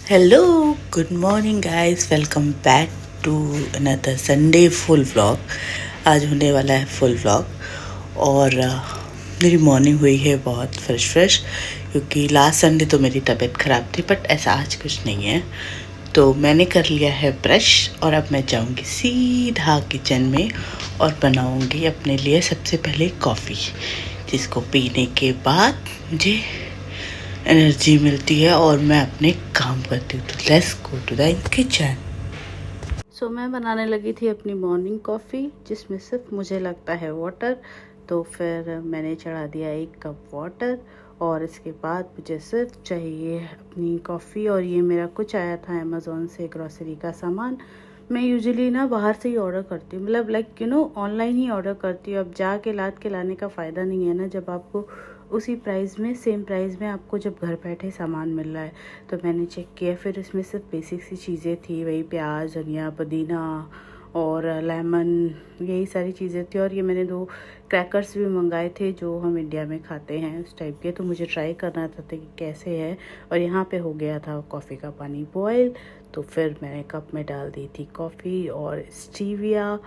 Hello, good morning guys, welcome back to another Sunday full vlog. आज होने वाला है फुल व्लॉग और मेरी मॉर्निंग हुई है बहुत फ्रेश क्योंकि लास्ट संडे तो मेरी तबीयत ख़राब थी, बट ऐसा आज कुछ नहीं है। तो मैंने कर लिया है ब्रश और अब मैं जाऊंगी सीधा किचन में और बनाऊंगी अपने लिए सबसे पहले कॉफ़ी, जिसको पीने के बाद मुझे एनर्जी मिलती है और मैं अपने काम करती हूँ। तो let's go to the kitchen. So मैं बनाने लगी थी अपनी मॉर्निंग कॉफ़ी, जिसमें सिर्फ मुझे लगता है वाटर। तो फिर मैंने चढ़ा दिया 1 कप वाटर और इसके बाद मुझे सिर्फ चाहिए अपनी कॉफ़ी। और ये मेरा कुछ आया था अमेज़ोन से, ग्रॉसरी का सामान। मैं यूजुअली ना बाहर से ही ऑर्डर करती हूँ, मतलब लाइक ऑनलाइन ही ऑर्डर करती हूँ। अब जाके लाद के लाने का फ़ायदा नहीं है ना, जब आपको उसी प्राइस में, सेम प्राइस में आपको जब घर बैठे सामान मिल रहा है। तो मैंने चेक किया, फिर इसमें सिर्फ बेसिक सी चीज़ें थी, वही प्याज, धनिया, पुदीना और लेमन, यही सारी चीज़ें थी। और ये मैंने 2 क्रैकर्स भी मंगाए थे जो हम इंडिया में खाते हैं उस टाइप के, तो मुझे ट्राई करना था कि कैसे है। और यहाँ पे हो गया था कॉफ़ी का पानी बॉयल, तो फिर मैंने कप में डाल दी थी कॉफ़ी और स्टीविया।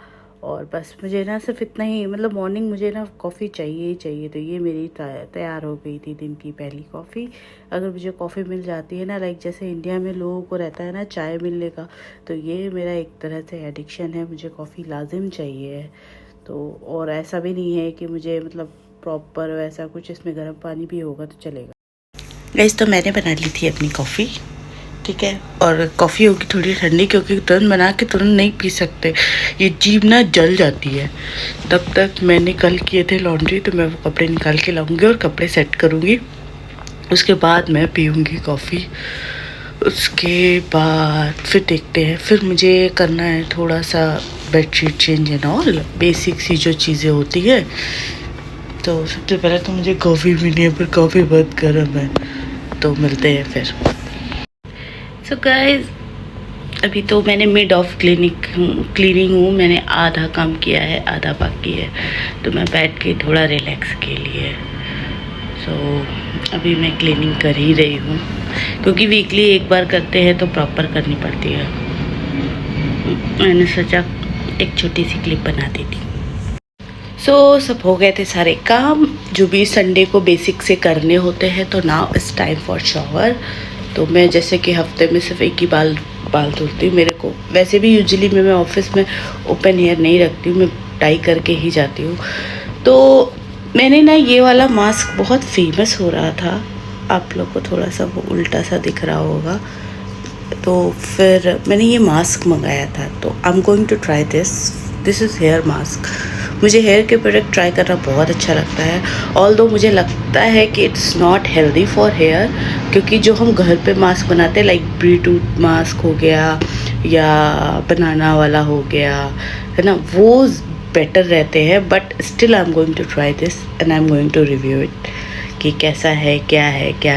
और बस मुझे ना सिर्फ इतना ही, मतलब मॉर्निंग मुझे ना कॉफ़ी चाहिए ही चाहिए। तो ये मेरी तैयार हो गई थी दिन की पहली कॉफ़ी। अगर मुझे कॉफ़ी मिल जाती है ना, लाइक जैसे इंडिया में लोगों को रहता है ना चाय मिलने का, तो ये मेरा एक तरह से एडिक्शन है, मुझे कॉफ़ी लाजिम चाहिए है। तो और ऐसा भी नहीं है कि मुझे मतलब प्रॉपर वैसा कुछ, इसमें गर्म पानी भी होगा तो चलेगा। गाइस, तो मैंने बना ली थी अपनी कॉफ़ी, ठीक है। और कॉफ़ी होगी थोड़ी ठंडी, क्योंकि तुरंत बना के तुरंत नहीं पी सकते, ये जीभ ना जल जाती है। तब तक मैंने कल किए थे लॉन्ड्री, तो मैं वो कपड़े निकाल के लाऊंगी और कपड़े सेट करूँगी। उसके बाद मैं पीऊँगी कॉफ़ी। उसके बाद फिर देखते हैं, फिर मुझे करना है थोड़ा सा bedsheet change and all, basic सी जो चीज़ें होती है। तो सबसे पहले तो मुझे कॉफ़ी पीनी है, पर कॉफ़ी बहुत गर्म है, तो मिलते हैं फिर। सो गाइस, अभी तो मैंने मिड ऑफ क्लीनिंग हूँ। मैंने आधा काम किया है, आधा बाकी है, तो मैं बैठ के थोड़ा रिलैक्स के लिए। सो अभी मैं क्लीनिंग कर ही रही हूँ, क्योंकि वीकली एक बार करते हैं तो प्रॉपर करनी पड़ती है। मैंने सोचा एक छोटी सी क्लिप बना दी थी। सो सब हो गए थे सारे काम जो भी संडे को बेसिक से करने होते हैं। तो now it's time for shower. तो मैं जैसे कि हफ्ते में सिर्फ एक ही बाल धुलती हूँ। मेरे को वैसे भी यूजुअली मैं ऑफिस में ओपन हेयर नहीं रखती हूँ, मैं टाई करके ही जाती हूँ। तो मैंने ना ये वाला मास्क बहुत फेमस हो रहा था, आप लोग को थोड़ा सा वो उल्टा सा दिख रहा होगा, तो फिर मैंने ये मास्क मंगाया था। तो I am going to try this is hair mask. मुझे हेयर के प्रोडक्ट ट्राई करना बहुत अच्छा लगता है, ऑल्दो मुझे लगता है कि it's not healthy for hair, क्योंकि जो हम घर पे मास्क बनाते हैं, लाइक ब्रीटूथ मास्क हो गया या बनाना वाला हो गया, है ना, वो बेटर रहते हैं। But still I am going to try this and I am going to review it कि कैसा है क्या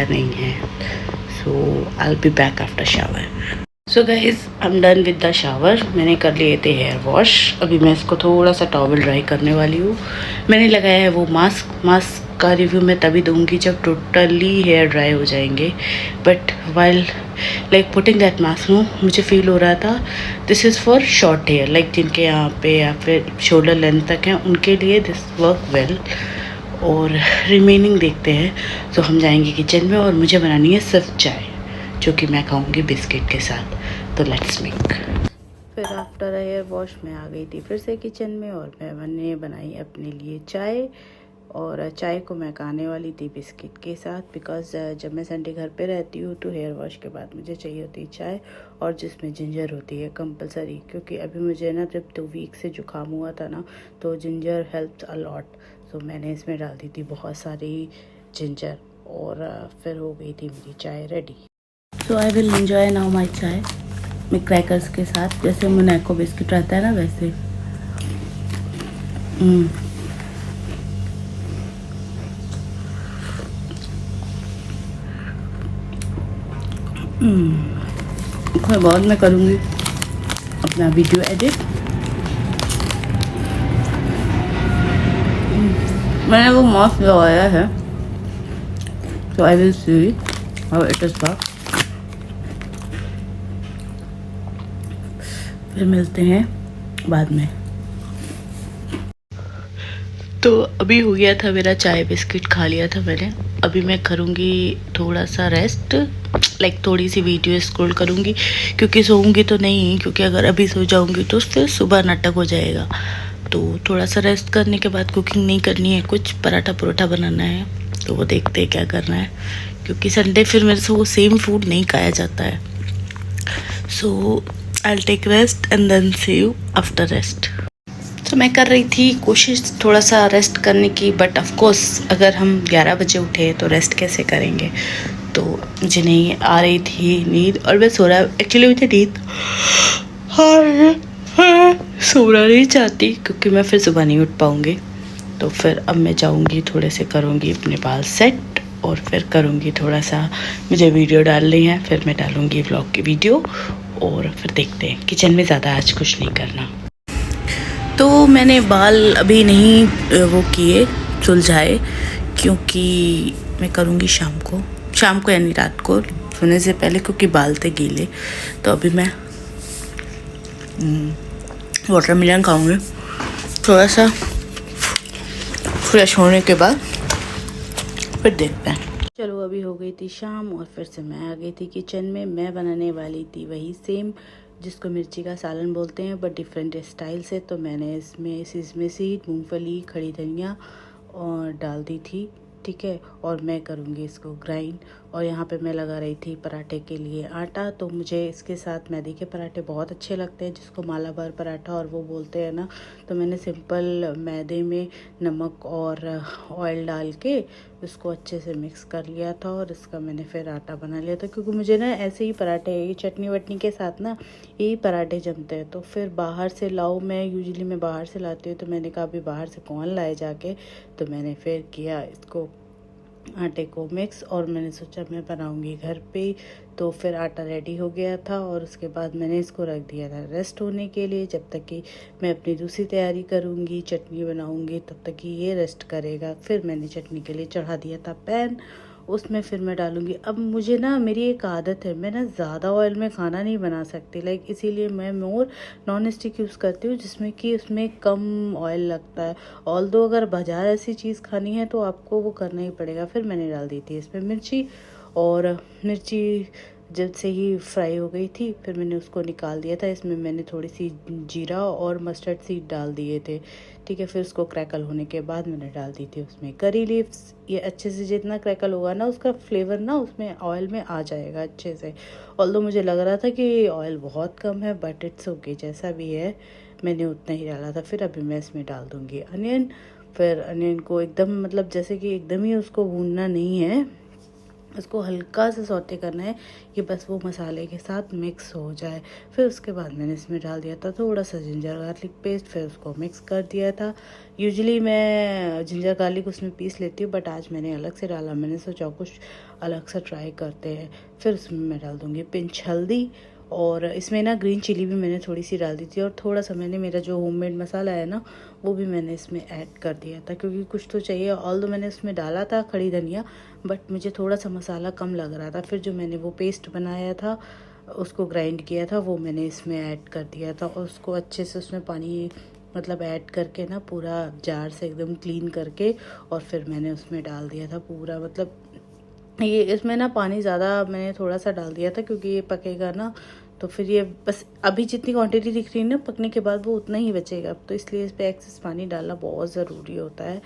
नहीं है। So I will be back after shower. So guys, I am done with the shower. मैंने कर लिए थे हेयर वॉश। अभी मैं इसको थोड़ा सा टॉवल ड्राई करने वाली हूँ। मैंने लगाया है वो मास्क का रिव्यू मैं तभी दूंगी जब टोटली हेयर ड्राई हो जाएंगे। But while like putting that mask, मुझे फील हो रहा था this is for short hair, like जिनके यहाँ पे या फिर शोल्डर लेंथ तक हैं, उनके लिए दिस वर्क वेल। और रिमेनिंग देखते हैं। तो हम जाएंगे किचन में और मुझे बनानी है सिर्फ चाय, जो कि मैं खाऊंगी बिस्किट के साथ। तो लेट्स मेक। फिर आफ्टर हेयर वॉश मैं आ गई थी फिर से किचन में और मैंने बनाई अपने लिए चाय। और चाय को मैं खाने वाली थी बिस्किट के साथ, बिकॉज जब मैं संडे घर पे रहती हूँ तो हेयर वॉश के बाद मुझे चाहिए होती है चाय, और जिसमें जिंजर होती है कंपलसरी। क्योंकि अभी मुझे ना जब 2 वीक से जुकाम हुआ था ना, तो जिंजर हेल्प्स अ लॉट। तो मैंने इसमें डाल दी थी बहुत सारी जिंजर और फिर हो गई थी मेरी चाय ready. So I will enjoy now my चाय में क्रैकर्स के साथ, जैसे मोनाको बिस्किट रहता है ना वैसे। फिर बाद में करूँगी अपना वीडियो एडिट। मैंने वो मास्क लगाया है, so I will see how it is back. फिर मिलते हैं बाद में। तो अभी हो गया था मेरा, चाय बिस्किट खा लिया था मैंने। अभी मैं करूँगी थोड़ा सा रेस्ट, लाइक थोड़ी सी वीडियो स्क्रॉल करूँगी, क्योंकि सोऊंगी तो नहीं, क्योंकि अगर अभी सो जाऊँगी तो फिर सुबह नाटक हो जाएगा। तो थोड़ा सा रेस्ट करने के बाद कुकिंग नहीं करनी है, कुछ पराठा परोठा बनाना है, तो वो देखते हैं क्या करना है, क्योंकि संडे फिर मेरे से वो सेम फूड नहीं खाया जाता है। So I will take rest and then see you after rest. तो मैं कर रही थी कोशिश थोड़ा सा रेस्ट करने की, बट ऑफ कोर्स अगर हम 11 बजे उठे तो रेस्ट कैसे करेंगे। तो मुझे नहीं आ रही थी नींद, और मैं सो रहा, एक्चुअली मुझे नींद सोना नहीं चाहती, क्योंकि मैं फिर सुबह नहीं उठ पाऊँगी। तो फिर अब मैं जाऊँगी, थोड़े से करूँगी अपने बाल सेट, और फिर करूँगी थोड़ा सा, मुझे वीडियो डालनी है, फिर मैं डालूँगी व्लॉग की वीडियो, और फिर देखते हैं। किचन में ज़्यादा आज कुछ नहीं करना। तो मैंने बाल अभी नहीं वो किए, सुलझाए, क्योंकि मैं करूँगी शाम को यानी रात को सोने से पहले, क्योंकि बाल थे गीले। तो अभी मैं वाटरमेलन खाऊंगी थोड़ा सा फ्रेश होने के बाद, फिर देखते हैं। चलो अभी हो गई थी शाम, और फिर से मैं आ गई थी किचन में। मैं बनाने वाली थी वही सेम जिसको मिर्ची का सालन बोलते हैं, बट डिफरेंट स्टाइल से। तो मैंने इसमें सीड, मूंगफली, खड़ी धनिया और डाल दी थी, ठीक है। और मैं करूँगी इसको ग्राइंड। और यहाँ पे मैं लगा रही थी पराठे के लिए आटा। तो मुझे इसके साथ मैदे के पराठे बहुत अच्छे लगते हैं, जिसको मालाबार पराठा और वो बोलते हैं ना। तो मैंने सिंपल मैदे में नमक और ऑयल डाल के इसको अच्छे से मिक्स कर लिया था, और इसका मैंने फिर आटा बना लिया था, क्योंकि मुझे ना ऐसे ही पराठे, ये चटनी वटनी के साथ ना यही पराठे जमते हैं। तो फिर बाहर से लाओ, मैं बाहर से लाती हूँ, तो मैंने कहा अभी बाहर से कौन लाए जाके। तो मैंने फिर किया इसको आटे को मिक्स, और मैंने सोचा मैं बनाऊंगी घर पे। तो फिर आटा रेडी हो गया था, और उसके बाद मैंने इसको रख दिया था रेस्ट होने के लिए, जब तक कि मैं अपनी दूसरी तैयारी करूंगी, चटनी बनाऊंगी, तब तक कि ये रेस्ट करेगा। फिर मैंने चटनी के लिए चढ़ा दिया था पैन, उसमें फिर मैं डालूंगी। अब मुझे ना, मेरी एक आदत है, मैं ना ज़्यादा ऑयल में खाना नहीं बना सकती, लाइक इसीलिए मैं मोर नॉन स्टिक यूज़ करती हूँ, जिसमें कि उसमें कम ऑयल लगता है। ऑल्दो अगर बाजार ऐसी चीज़ खानी है तो आपको वो करना ही पड़ेगा। फिर मैंने डाल दी थी इसमें मिर्ची, और मिर्ची जब से ही फ्राई हो गई थी, फिर मैंने उसको निकाल दिया था। इसमें मैंने थोड़ी सी जीरा और मस्टर्ड सीड डाल दिए थे, ठीक है। फिर उसको क्रैकल होने के बाद मैंने डाल दी थी उसमें करी लीव्स। ये अच्छे से जितना क्रैकल होगा ना, उसका फ्लेवर ना उसमें ऑयल में आ जाएगा अच्छे से। ऑल्दो मुझे लग रहा था कि ऑयल बहुत कम है, बट इट्स ओके, जैसा भी है मैंने उतना ही डाला था। फिर अभी मैं इसमें डाल दूँगी अनियन। फिर अनियन को एकदम, मतलब जैसे कि एकदम ही उसको भूनना नहीं है, उसको हल्का सा सौते करना है, कि बस वो मसाले के साथ मिक्स हो जाए। फिर उसके बाद मैंने इसमें डाल दिया था थोड़ा सा जिंजर गार्लिक पेस्ट, फिर उसको मिक्स कर दिया था। यूजुअली मैं जिंजर गार्लिक उसमें पीस लेती हूँ, बट आज मैंने अलग से डाला, मैंने सोचा कुछ अलग सा ट्राई करते हैं। फिर उसमें मैं डाल दूँगी पिंच हल्दी, और इसमें ना ग्रीन चिली भी मैंने थोड़ी सी डाल दी थी, और थोड़ा सा मैंने मेरा जो होममेड मसाला है ना, वो भी मैंने इसमें ऐड कर दिया था, क्योंकि कुछ तो चाहिए। ऑल्दो मैंने उसमें डाला था खड़ी धनिया, बट मुझे थोड़ा सा मसाला कम लग रहा था। फिर जो मैंने वो पेस्ट बनाया था, उसको ग्राइंड किया था, वो मैंने इसमें ऐड कर दिया था, और उसको अच्छे से उसमें पानी मतलब ऐड करके ना, पूरा जार से एकदम क्लीन करके, और फिर मैंने उसमें डाल दिया था पूरा। मतलब ये इसमें ना पानी ज़्यादा मैंने थोड़ा सा डाल दिया था, क्योंकि ये पकेगा ना, तो फिर ये बस अभी जितनी क्वांटिटी दिख रही है ना, पकने के बाद वो उतना ही बचेगा। तो इसलिए इस पर एक्सेस पानी डालना बहुत ज़रूरी होता है।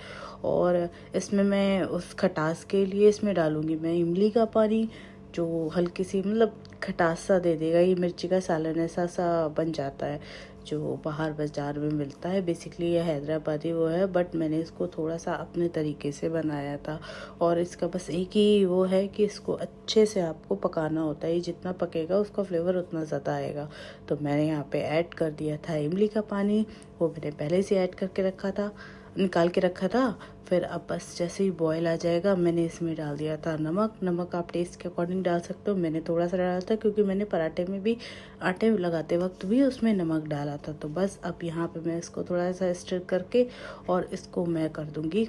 और इसमें मैं उस खटास के लिए इसमें डालूँगी मैं इमली का पानी, जो हल्की सी मतलब खटास सा दे देगा। ये मिर्ची का सालन ऐसा सा बन जाता है, जो बाहर बाज़ार में मिलता है। बेसिकली ये हैदराबादी वो है, बट मैंने इसको थोड़ा सा अपने तरीके से बनाया था। और इसका बस एक ही वो है कि इसको अच्छे से आपको पकाना होता है, ये जितना पकेगा उसका फ्लेवर उतना ज़्यादा आएगा। तो मैंने यहाँ पे ऐड कर दिया था इमली का पानी, वो मैंने पहले से ऐड करके रखा था, निकाल के रखा था। फिर अब बस जैसे ही बॉयल आ जाएगा, मैंने इसमें डाल दिया था नमक आप टेस्ट के अकॉर्डिंग डाल सकते हो। मैंने थोड़ा सा डाला था, क्योंकि मैंने पराठे में भी आटे लगाते वक्त भी उसमें नमक डाला था। तो बस अब यहाँ पे मैं इसको थोड़ा सा स्टर करके, और इसको मैं कर दूँगी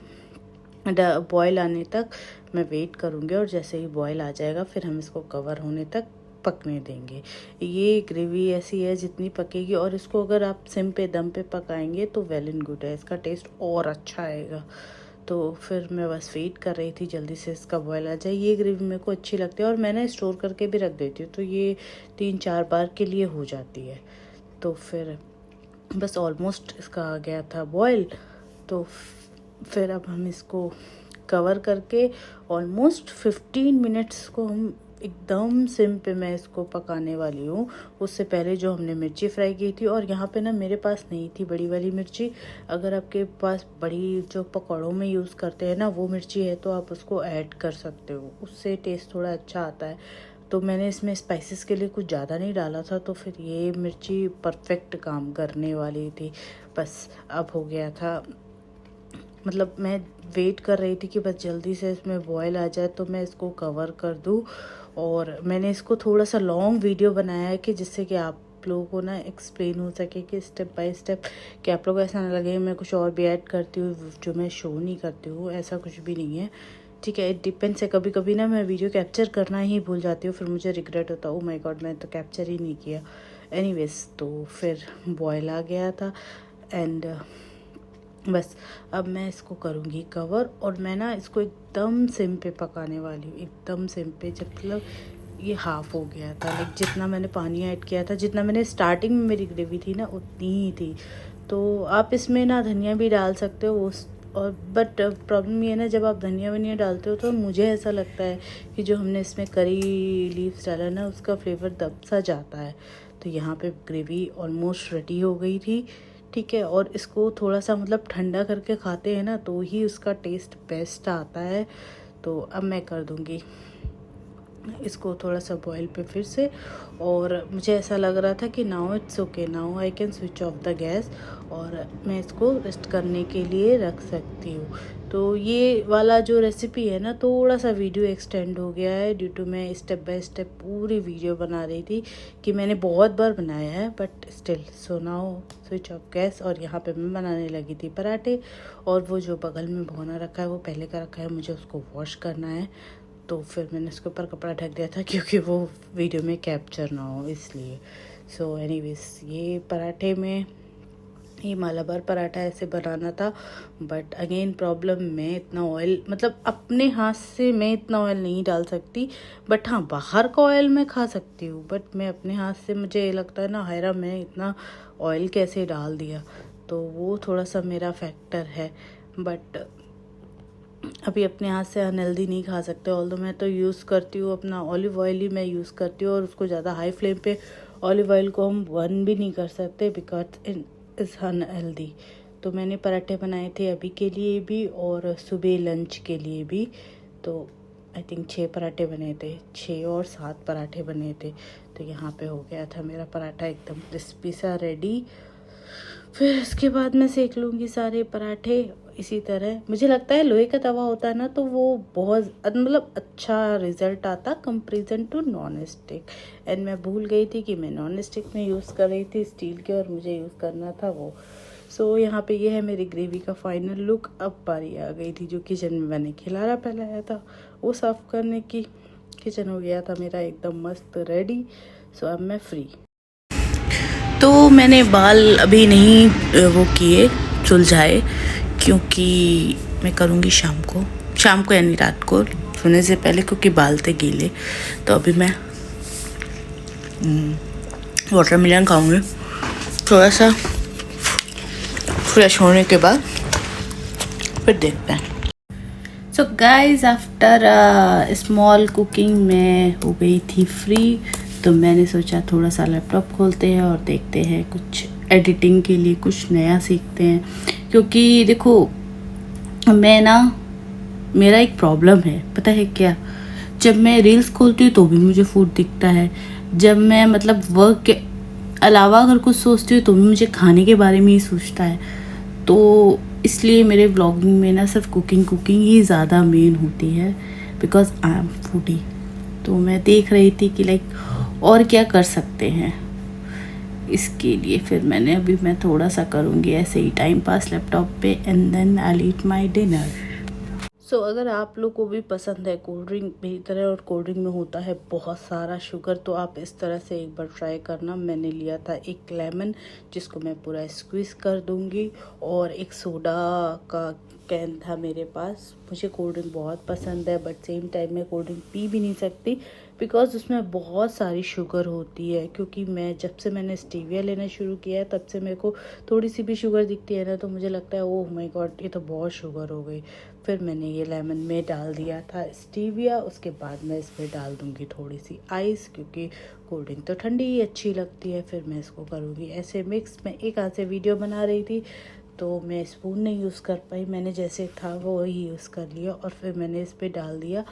बॉयल आने तक मैं वेट करूँगी। और जैसे ही बॉयल आ जाएगा, फिर हम इसको कवर होने तक पकने देंगे। ये ग्रेवी ऐसी है जितनी पकेगी, और इसको अगर आप सिम पे दम पे पकाएंगे तो वेल एंड गुड है, इसका टेस्ट और अच्छा आएगा। तो फिर मैं बस वेट कर रही थी जल्दी से इसका बॉयल आ जाए। ये ग्रेवी मेरे को अच्छी लगती है और मैंने स्टोर करके भी रख देती हूँ, तो ये 3-4 बार के लिए हो जाती है। तो फिर बस ऑलमोस्ट इसका आ गया था बॉयल। तो फिर अब हम इसको कवर करके ऑलमोस्ट 15 मिनट्स को हम एकदम सिम पे मैं इसको पकाने वाली हूँ। उससे पहले जो हमने मिर्ची फ्राई की थी, और यहाँ पे ना मेरे पास नहीं थी बड़ी वाली मिर्ची। अगर आपके पास बड़ी जो पकौड़ों में यूज़ करते हैं ना वो मिर्ची है तो आप उसको ऐड कर सकते हो, उससे टेस्ट थोड़ा अच्छा आता है। तो मैंने इसमें स्पाइसेस के लिए कुछ ज़्यादा नहीं डाला था, तो फिर ये मिर्ची परफेक्ट काम करने वाली थी। बस अब हो गया था, मतलब मैं वेट कर रही थी कि बस जल्दी से इसमें बॉयल आ जाए तो मैं इसको कवर कर दूँ। और मैंने इसको थोड़ा सा लॉन्ग वीडियो बनाया है कि जिससे कि आप लोगों को ना एक्सप्लेन हो सके कि स्टेप बाय स्टेप, कि आप लोग को ऐसा ना लगे मैं कुछ और भी ऐड करती हूँ जो मैं शो नहीं करती हूँ, ऐसा कुछ भी नहीं है। ठीक है, इट डिपेंड्स है। कभी कभी ना मैं वीडियो कैप्चर करना ही भूल जाती हूँ, फिर मुझे रिग्रेट होता है, ओ माय गॉड मैं तो कैप्चर ही नहीं किया। एनीवेज, तो फिर बॉयल आ गया था एंड बस अब मैं इसको करूँगी कवर, और मैं ना इसको एकदम सिम पे पकाने वाली हूँ, एकदम सिम पे। जब मतलब ये हाफ़ हो गया था, लाइक जितना मैंने पानी ऐड किया था, जितना मैंने स्टार्टिंग में मेरी ग्रेवी थी ना उतनी ही थी। तो आप इसमें ना धनिया भी डाल सकते हो उस, और बट प्रॉब्लम ये है ना, जब आप धनिया वनिया डालते हो तो मुझे ऐसा लगता है कि जो हमने इसमें करी लीव्स डाला ना उसका फ्लेवर दब सा जाता है। तो यहाँ पे ग्रेवी ऑलमोस्ट रेडी हो गई थी। ठीक है, और इसको थोड़ा सा मतलब ठंडा करके खाते हैं ना तो ही उसका टेस्ट बेस्ट आता है। तो अब मैं कर दूँगी इसको थोड़ा सा बॉईल पे फिर से, और मुझे ऐसा लग रहा था कि now it's okay, now I can switch off the gas, और मैं इसको रेस्ट करने के लिए रख सकती हूँ। तो ये वाला जो रेसिपी है ना थोड़ा सा वीडियो एक्सटेंड हो गया है ड्यू टू मैं स्टेप बाय स्टेप पूरी वीडियो बना रही थी, कि मैंने बहुत बार बनाया है but still. So now switch off gas, और यहाँ पे मैं बनाने लगी थी पराठे, और वो जो बगल में भगोना रखा है वो पहले का रखा है, मुझे उसको वॉश करना है। तो फिर मैंने उसके ऊपर कपड़ा ढक दिया था क्योंकि वो वीडियो में कैप्चर ना हो इसलिए। सो एनीवेज, ये पराठे में ये मालाबार पराठा ऐसे बनाना था, बट अगेन प्रॉब्लम, मैं इतना ऑयल मतलब अपने हाथ से मैं इतना ऑयल नहीं डाल सकती, बट हाँ बाहर का ऑयल मैं खा सकती हूँ, बट मैं अपने हाथ से मुझे ये लगता है ना हायरा मैं इतना ऑयल कैसे डाल दिया, तो वो थोड़ा सा मेरा फैक्टर है। बट अभी अपने हाथ से अनहेल्दी नहीं खा सकते, ऑल्दो मैं तो यूज़ करती हूँ अपना ऑलिव ऑयल ही मैं यूज़ करती हूँ, और उसको ज़्यादा हाई फ्लेम पे ऑलिव ऑयल को हम बर्न भी नहीं कर सकते बिकॉज इज़ अनहेल्दी। तो मैंने पराठे बनाए थे अभी के लिए भी और सुबह लंच के लिए भी, तो आई थिंक 6 पराठे बने थे, 6 और 7 पराठे बने थे। तो यहाँ पे हो गया था मेरा पराठा एकदम क्रिस्पी सा रेडी। फिर इसके बाद मैं सेक लूँगी सारे पराठे इसी तरह। मुझे लगता है लोहे का तवा होता है ना तो वो बहुत मतलब अच्छा रिज़ल्ट आता comparison to non stick, and मैं भूल गई थी कि मैं नॉन स्टिक में यूज़ कर रही थी स्टील के, और मुझे यूज़ करना था वो। सो यहाँ पे ये है मेरी ग्रेवी का फाइनल लुक। अब बारी आ गई थी जो किचन में मैंने खिलारा फैलाया था वो साफ़ करने की। किचन हो गया था मेरा एकदम मस्त रेडी। सो अब मैं फ्री। तो मैंने बाल अभी नहीं वो किए सुलझाए, क्योंकि मैं करूँगी शाम को यानी रात को सोने से पहले, क्योंकि बाल थे गीले। तो अभी मैं वाटरमेलन खाऊंगी थोड़ा सा फ्रेश होने के बाद, फिर देखते हैं। So guys after small cooking मैं हो गई थी फ्री, तो मैंने सोचा थोड़ा सा लैपटॉप खोलते हैं और देखते हैं कुछ एडिटिंग के लिए कुछ नया सीखते हैं। क्योंकि देखो मेरा एक प्रॉब्लम है, पता है क्या, जब मैं रील्स खोलती हूँ तो भी मुझे फूड दिखता है, जब मैं मतलब वर्क के अलावा अगर कुछ सोचती हूँ तो भी मुझे खाने के बारे में ही सोचता है। तो इसलिए मेरे व्लॉगिंग में ना सिर्फ कुकिंग ही ज़्यादा मेन होती है, बिकॉज आई एम फूडी। तो मैं देख रही थी कि लाइक और क्या कर सकते हैं इसके लिए। फिर मैं थोड़ा सा करूँगी ऐसे ही टाइम पास लैपटॉप पे, and then I eat my dinner. So अगर आप लोग को भी पसंद है कोल्ड ड्रिंक मेरी तरह और कोल्ड ड्रिंक में होता है बहुत सारा शुगर, तो आप इस तरह से एक बार ट्राई करना। मैंने लिया था एक लेमन जिसको मैं पूरा स्क्वीज़ कर दूंगी, और एक सोडा का कैन था मेरे पास। मुझे कोल्ड ड्रिंक बहुत पसंद है, बट सेम टाइम में कोल्ड ड्रिंक पी भी नहीं सकती बिकॉज़ उसमें बहुत सारी शुगर होती है। क्योंकि जब से मैंने स्टीविया लेना शुरू किया है तब से मेरे को थोड़ी सी भी शुगर दिखती है ना तो मुझे लगता है ओह माय गॉड ये तो बहुत शुगर हो गई। फिर मैंने ये लेमन में डाल दिया था स्टीविया, उसके बाद मैं इसमें डाल दूँगी थोड़ी सी आइस, क्योंकि कोल्ड ड्रिंक तो ठंडी ही अच्छी लगती है। फिर मैं इसको करूँगी ऐसे मिक्स। मैं एक हाथ से वीडियो बना रही थी तो मैं स्पून नहीं यूज़ कर पाई, मैंने जैसे था वो वही यूज़ कर लिया। और फिर मैंने इस पर डाल दिया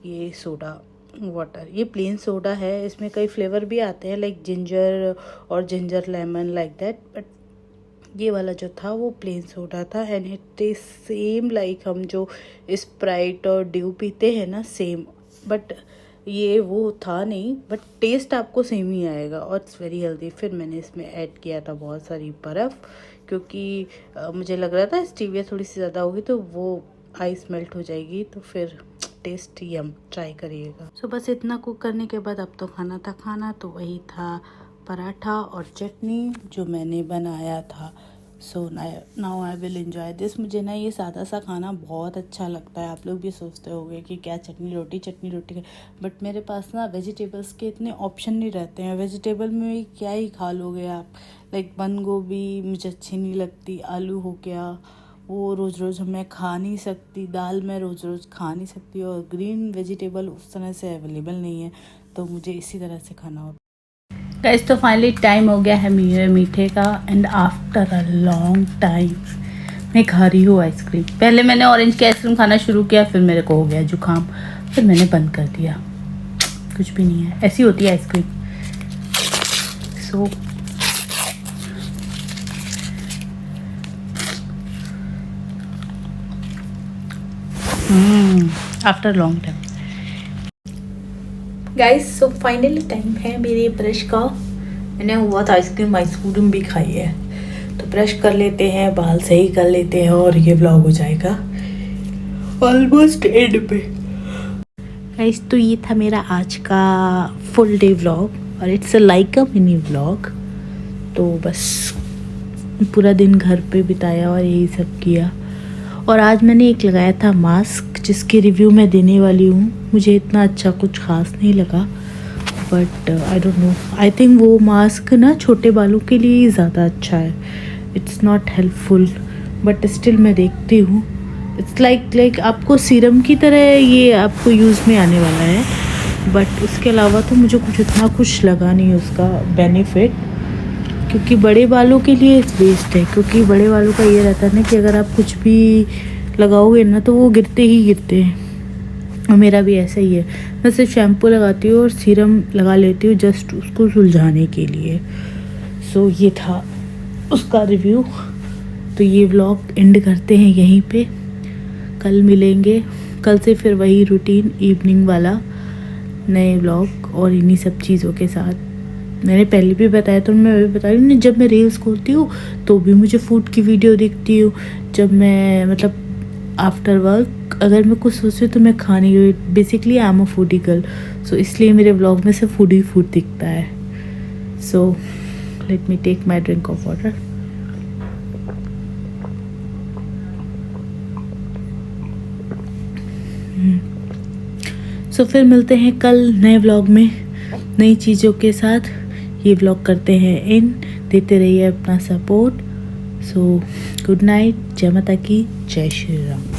ये सोडा वाटर। ये प्लेन सोडा है, इसमें कई फ्लेवर भी आते हैं लाइक जिंजर और ginger lemon like that, but ये वाला जो था वो प्लेन सोडा था। And it is same like हम जो स्प्राइट और ड्यू पीते हैं ना सेम, बट ये वो था नहीं, बट टेस्ट आपको सेम ही आएगा और इट्स वेरी हेल्दी। फिर मैंने इसमें ऐड किया था बहुत सारी बर्फ़, क्योंकि मुझे लग रहा था स्टीविया थोड़ी सी ज़्यादा होगी तो वो आइस मेल्ट हो जाएगी। तो फिर टेस्ट यम ट्राई करिएगा। सो बस इतना कुक करने के बाद अब तो खाना था। खाना तो वही था पराठा और चटनी जो मैंने बनाया था। So now I will enjoy this. मुझे ना ये सादा सा खाना बहुत अच्छा लगता है। आप लोग भी सोचते होंगे कि क्या चटनी रोटी, बट मेरे पास ना वेजिटेबल्स के इतने ऑप्शन नहीं रहते हैं। वेजिटेबल में क्या ही खा लोगे आप, लाइक बंद गोभी मुझे अच्छी नहीं लगती, आलू हो गया वो रोज़ रोज़ मैं खा नहीं सकती, दाल मैं रोज़ रोज़ खा नहीं सकती, और ग्रीन वेजिटेबल उस तरह से अवेलेबल नहीं है, तो मुझे इसी तरह से खाना होता है। गाइस तो फाइनली टाइम हो गया है मेरे मीठे का, and after a long time मैं खा रही हूँ आइसक्रीम। पहले मैंने ऑरेंज की आइसक्रीम खाना शुरू किया, फिर मेरे को हो गया जुकाम, फिर मैंने बंद कर दिया। कुछ भी नहीं है, ऐसी होती है ice cream. So after long time guys. So finally time है मेरे ब्रश का। मैंने हुआ था आइसक्रीम भी खाई है, तो ब्रश कर लेते हैं, बाल सही कर लेते हैं, और ये व्लॉग हो जाएगा ऑलमोस्ट एंड पे। गाइस तो ये था मेरा आज का फुल डे व्लॉग, और it's like a mini vlog. तो बस पूरा दिन घर पे बिताया और यही सब किया। और आज मैंने एक लगाया था मास्क जिसकी रिव्यू मैं देने वाली हूँ। मुझे इतना अच्छा कुछ ख़ास नहीं लगा, but I don't know, I think वो मास्क ना छोटे बालों के लिए ही ज़्यादा अच्छा है। It's not helpful, but still मैं देखती हूँ। इट्स लाइक आपको सीरम की तरह ये आपको यूज़ में आने वाला है, बट उसके अलावा तो मुझे कुछ इतना कुछ लगा नहीं उसका बेनिफिट, क्योंकि बड़े बालों के लिए वेस्ट है। क्योंकि बड़े बालों का ये रहता है ना कि अगर आप कुछ भी लगाओगे ना तो वो गिरते ही गिरते हैं, और मेरा भी ऐसा ही है। मैं सिर्फ शैम्पू लगाती हूँ और सीरम लगा लेती हूँ जस्ट उसको सुलझाने के लिए। सो ये था उसका रिव्यू। तो ये व्लॉग एंड करते हैं यहीं पे, कल मिलेंगे। कल से फिर वही रूटीन इवनिंग वाला नए व्लॉग और इन्हीं सब चीज़ों के साथ। मैंने पहले भी बताया तो मैं अभी बता रही हूँ, जब मैं रील्स खोलती हूँ तो भी मुझे फूड की वीडियो दिखती हूँ। जब मैं मतलब आफ्टर वर्क अगर मैं कुछ सोचती हूँ तो मैं खाने की, basically I am a foodie girl, so इसलिए मेरे व्लॉग में से फूड ही फूड दिखता है। So let me take my drink of water. So फिर मिलते हैं कल नए व्लॉग में नई चीज़ों के साथ। ये व्लॉग करते हैं इन, देते रहिए अपना सपोर्ट। सो गुड नाइट, जय माता की, जय श्री राम।